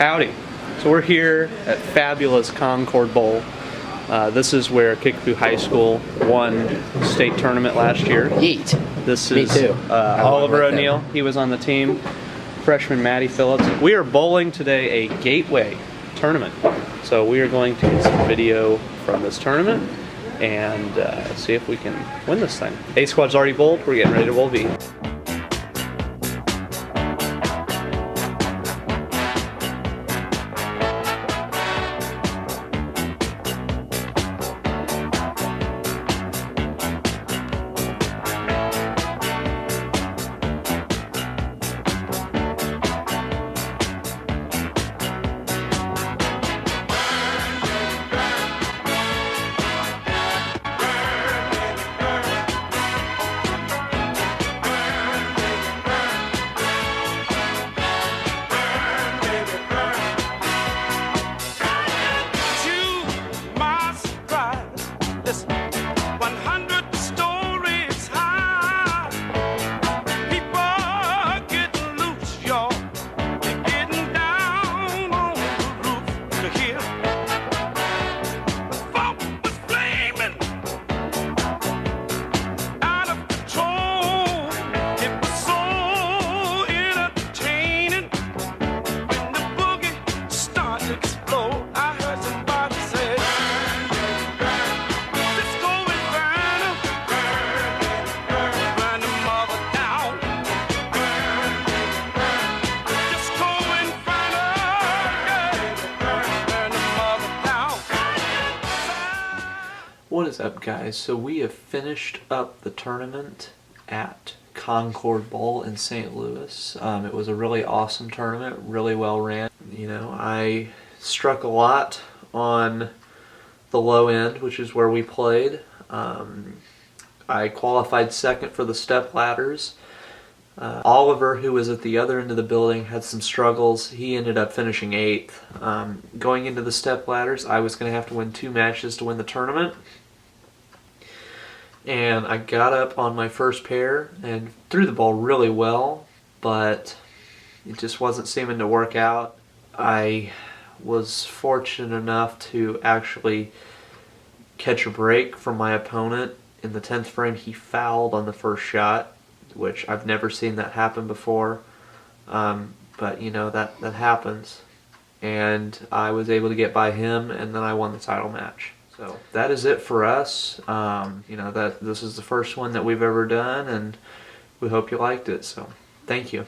Howdy. So we're here at fabulous Concord Bowl. This is where Kickapoo High School won state tournament last year. Yeet. This Me is too. Oliver O'Neill. He was on the team. Freshman Maddie Phillips. We are bowling today a gateway tournament. So we are going to get some video from this tournament and see if we can win this thing. A squad's already bowled. We're getting ready to bowl B. What is up, guys? So we have finished up the tournament at Concord Bowl in St. Louis. It was a really awesome tournament, really well ran. You know, I struck a lot on the low end, which is where we played. I qualified second for the step ladders. Oliver, who was at the other end of the building, had some struggles. He ended up finishing 8th. Going into the step ladders, I was going to have to win 2 matches to win the tournament. And I got up on my first pair and threw the ball really well, but it just wasn't seeming to work out. I was fortunate enough to actually catch a break from my opponent. In the 10th frame, he fouled on the first shot, which I've never seen that happen before. But you know, that happens. And I was able to get by him, and then I won the title match. So that is it for us. You know, this is the first one that we've ever done, and we hope you liked it. So thank you.